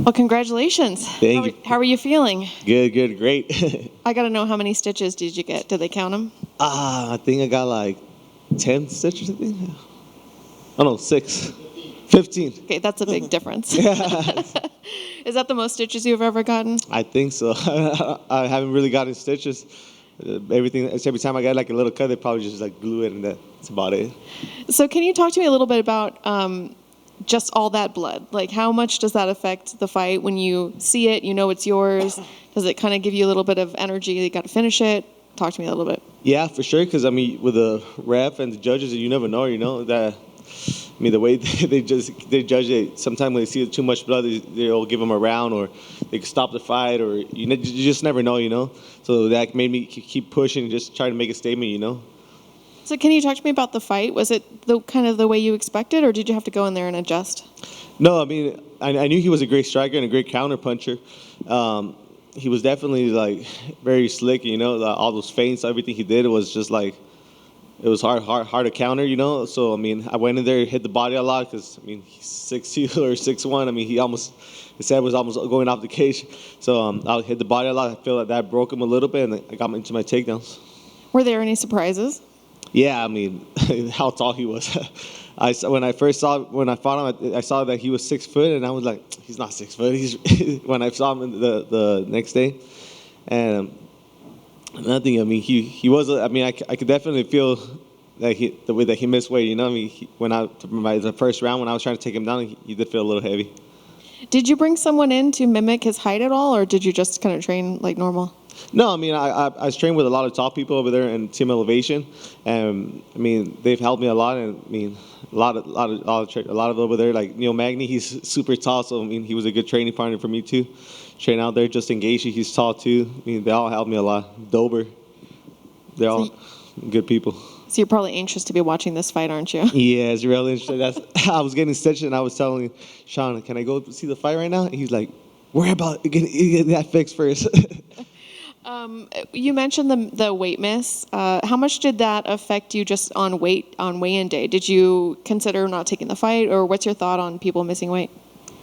Well, congratulations. Thank you. How are you feeling? Good, great. I got to know, how many stitches did you get? Did they count them? I think I got like 10 stitches, I think. Oh, no, 6. 15. Okay, that's a big difference. Yeah, Is that the most stitches you've ever gotten? I think so. I haven't really gotten stitches. Every time I got like a little cut, they probably just like glue it, and that's about it. So can you talk to me a little bit about just all that blood? Like, how much does that affect the fight? When you see it, you know it's yours. Does it kind of give you a little bit of energy? You got to finish it. Talk to me a little bit. Yeah, for sure. Because I mean, with the ref and the judges, you never know. You know that. I mean, the way they judge it. Sometimes when they see too much blood, they'll give them a round, or they can stop the fight, or you just never know. You know. So that made me keep pushing and just try to make a statement. You know. So can you talk to me about the fight? Was it kind of the way you expected, or did you have to go in there and adjust? No, I mean, I knew he was a great striker and a great counter puncher. He was definitely like very slick, you know, all those feints, everything he did was just like, it was hard to counter, you know. So I mean, I went in there, hit the body a lot because I mean, he's 6'2" or 6'1". I mean, his head was almost going off the cage. So I hit the body a lot. I feel like that broke him a little bit, and I got into my takedowns. Were there any surprises? Yeah, I mean, how tall he was. When I fought him, I saw that he was 6 foot, and I was like, he's not 6 foot. When I saw him the next day, and nothing. I mean, he was. I mean, I could definitely feel that the way that he missed weight. You know, I mean, the first round when I was trying to take him down, he did feel a little heavy. Did you bring someone in to mimic his height at all, or did you just kind of train like normal? No, I mean, I was trained with a lot of top people over there in Team Elevation, and I mean, they've helped me a lot. And I mean, a lot of over there, like Neil Magny, he's super tall, so I mean, he was a good training partner for me too. Train out there, Justin Gaethje, he's tall too. I mean, they all helped me a lot. Dober, they're all good people. So you're probably anxious to be watching this fight, aren't you? Yeah, it's real interesting. I was getting stitched, and I was telling Sean, "Can I go see the fight right now?" And he's like, "Worry about getting that fixed first." You mentioned the weight miss. How much did that affect you just on weigh-in day? Did you consider not taking the fight, or what's your thought on people missing weight?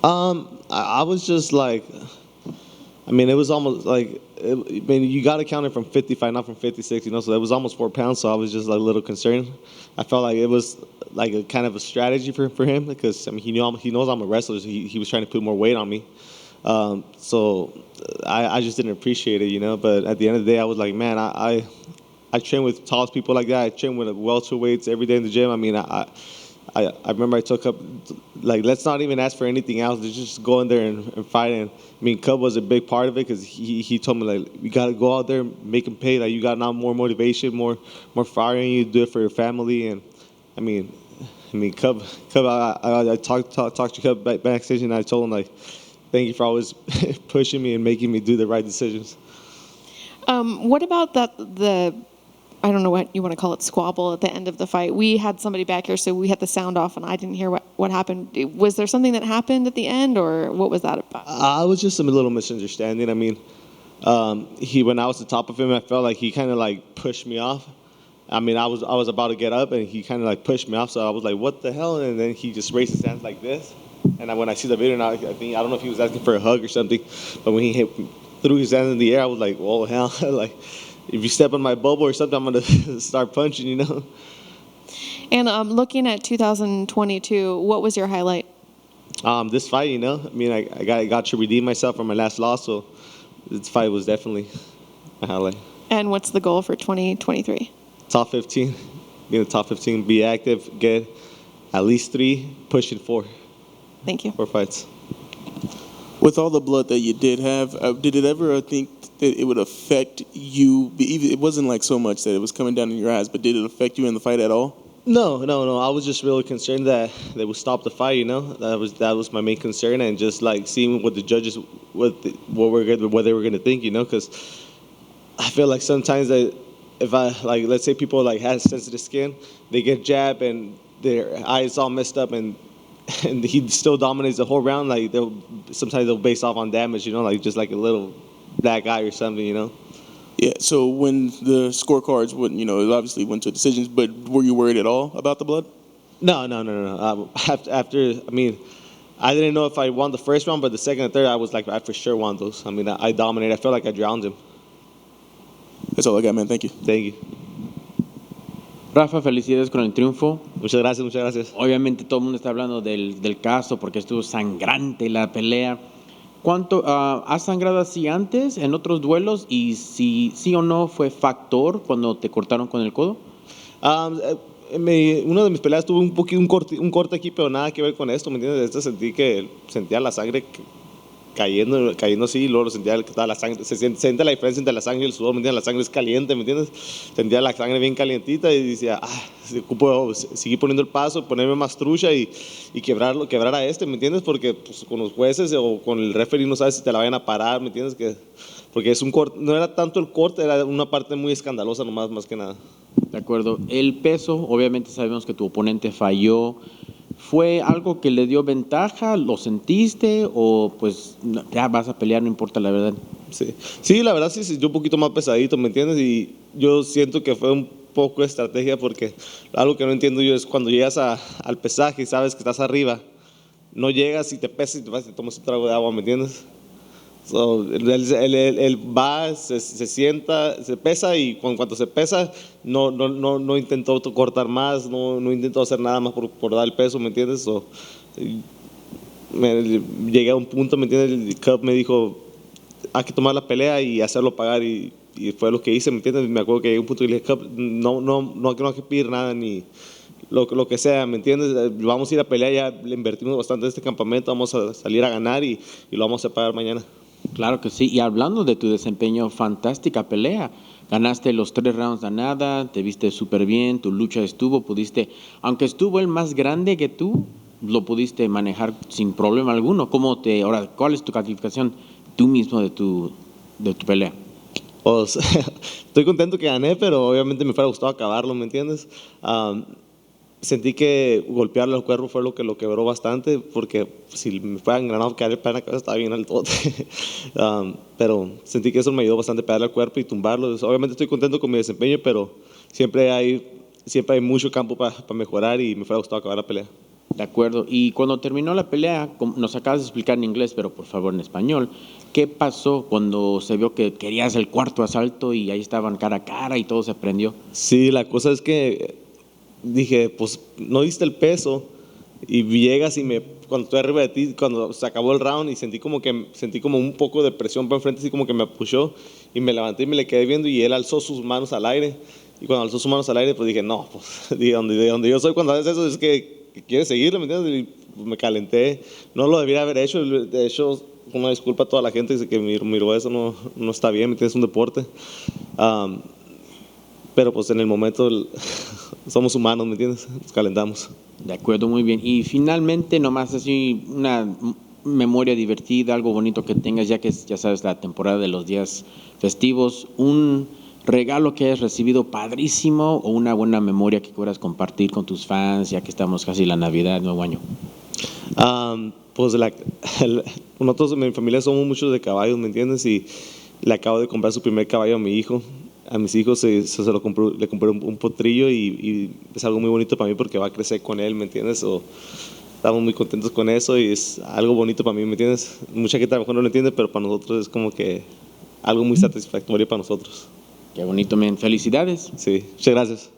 I was just like, I mean, it was almost like, I mean, you got to count it from 55, not from 56, you know, so that was almost 4 pounds, so I was just like a little concerned. I felt like it was like a kind of a strategy for him, because, I mean, he knows I'm a wrestler, so he was trying to put more weight on me. So I just didn't appreciate it, you know, but at the end of the day, I was like, man, I train with tall people like that. I train with welterweights every day in the gym. I mean, I remember I took up, like, let's not even ask for anything else. Let's just go in there and fight. And I mean, Cub was a big part of it, because he told me, like, you got to go out there and make him pay. Like, you got now more motivation, more fire in you to do it for your family. And I mean, Cub, I talked to Cub backstage, and I told him, like, thank you for always pushing me and making me do the right decisions. What about I don't know what you want to call it, squabble at the end of the fight? We had somebody back here, so we had the sound off, and I didn't hear what happened. Was there something that happened at the end, or what was that about? I was just a little misunderstanding. I mean, when I was on top of him, I felt like he kind of like pushed me off. I mean, I was about to get up, and he kind of like pushed me off, so I was like, what the hell? And then he just raised his hands like this. And when I see the video now, I don't know if he was asking for a hug or something, but when he threw his hands in the air, I was like, "Whoa, hell!" Like, if you step on my bubble or something, I'm gonna start punching, you know. And looking at 2022, what was your highlight? This fight, you know. I mean, I got to redeem myself from my last loss, so this fight was definitely a highlight. And what's the goal for 2023? Top 15, be in the top 15, be active, get at least 3, pushing 4. Thank you. 4 fights. With all the blood that you did have, did it ever think that it would affect you? It wasn't like so much that it was coming down in your eyes, but did it affect you in the fight at all? No. I was just really concerned that they would stop the fight. You know, that was my main concern, and just like seeing what the judges, what they were gonna think. You know, because I feel like sometimes if I like, let's say people like have sensitive skin, they get jabbed and their eyes all messed up, and he still dominates the whole round. Like sometimes they'll base off on damage, you know, like just like a little black eye or something, you know. Yeah. So when the scorecards wouldn't, it obviously went to decisions. But were you worried at all about the blood? No. After, I mean, I didn't know if I won the first round, but the second and third, I was like, I for sure won those. I mean, I dominated. I felt like I drowned him. That's all I got, man. Thank you. Thank you. Rafa, felicidades con el triunfo. Muchas gracias, muchas gracias. Obviamente todo el mundo está hablando del caso porque estuvo sangrante la pelea. ¿Cuánto has sangrado así antes en otros duelos y si sí o no fue factor cuando te cortaron con el codo? Una de mis peleas tuvo un corte aquí, pero nada que ver con esto, ¿me entiendes? Sentía la sangre cayendo así, y luego lo sentía que estaba la sangre, se siente la diferencia entre la sangre y el sudor, ¿me entiendes? La sangre es caliente, ¿me entiendes? Sentía la sangre bien calientita y decía, ocupo seguir poniendo el paso, ponerme más trucha y quebrar a ¿me entiendes? Porque pues, con los jueces o con el referee no sabes si te la vayan a parar, ¿me entiendes? Porque es un corte, no era tanto el corte, era una parte muy escandalosa nomás, más que nada. De acuerdo. El peso, obviamente sabemos que tu oponente falló. ¿Fue algo que le dio ventaja? ¿Lo sentiste? ¿O pues ya vas a pelear, no importa la verdad? Sí, la verdad sí se sintió un poquito más pesadito, ¿me entiendes? Y yo siento que fue un poco de estrategia porque algo que no entiendo yo es cuando llegas al pesaje y sabes que estás arriba, no llegas y te pesas y te vas y te tomas un trago de agua, ¿me entiendes? So, él va, se sienta, se pesa y cuando se pesa no intentó cortar más, no intentó hacer nada más por dar el peso, ¿me entiendes? So, llegué a un punto, ¿me entiendes? El Cup me dijo, hay que tomar la pelea y hacerlo pagar y fue lo que hice, ¿me entiendes? Me acuerdo que llegué a un punto y le dije, Cup, no hay que pedir nada ni lo que sea, ¿me entiendes? Vamos a ir a pelear, ya le invertimos bastante en este campamento, vamos a salir a ganar y lo vamos a pagar mañana. Claro que sí. Y hablando de tu desempeño, fantástica pelea. Ganaste los 3 rounds a nada, te viste súper bien, tu lucha pudiste, aunque estuvo el más grande que tú, lo pudiste manejar sin problema alguno. Ahora, ¿cuál es tu calificación tú mismo de tu pelea? Pues, estoy contento que gané, pero obviamente me hubiera gustado acabarlo, ¿me entiendes? Sentí que golpearle al cuerpo fue lo que lo quebró bastante, porque si me fueran ganado caer el pie en la cabeza estaba bien altote. Pero sentí que eso me ayudó bastante a pegarle al cuerpo y tumbarlo. Obviamente estoy contento con mi desempeño, pero siempre hay mucho campo para mejorar y me hubiera gustado acabar la pelea. De acuerdo. Y cuando terminó la pelea, nos acabas de explicar en inglés, pero por favor en español, ¿qué pasó cuando se vio que querías el cuarto asalto y ahí estaban cara a cara y todo se prendió? Sí, la cosa es que dije, pues no diste el peso y llegas y cuando estoy arriba de ti, cuando se acabó el round y sentí como un poco de presión para enfrente, así como que me apuchó y me levanté y me le quedé viendo y él alzó sus manos al aire y cuando alzó sus manos al aire pues dije, no, pues de donde yo soy cuando haces eso es que quieres seguirlo, ¿me entiendes? Y pues, me calenté, no lo debería haber hecho, de hecho una disculpa a toda la gente que miró eso, no está bien, ¿me entiendes? Es un deporte. Pero pues en el momento somos humanos, ¿me entiendes? Nos calentamos. De acuerdo, muy bien. Y finalmente, nomás así una memoria divertida, algo bonito que tengas, ya que es, ya sabes, la temporada de los días festivos, un regalo que hayas recibido padrísimo o una buena memoria que quieras compartir con tus fans, ya que estamos casi la Navidad, Nuevo Año. Pues nosotros en mi familia somos muchos de caballos, ¿me entiendes? Y le acabo de comprar su primer caballo a mi hijo. A mis hijos le compré un potrillo y es algo muy bonito para mí porque va a crecer con él, ¿me entiendes? Estamos muy contentos con eso y es algo bonito para mí, ¿me entiendes? Mucha gente a lo mejor no lo entiende, pero para nosotros es como que algo muy satisfactorio para nosotros. Qué bonito, men. Felicidades. Sí, muchas gracias.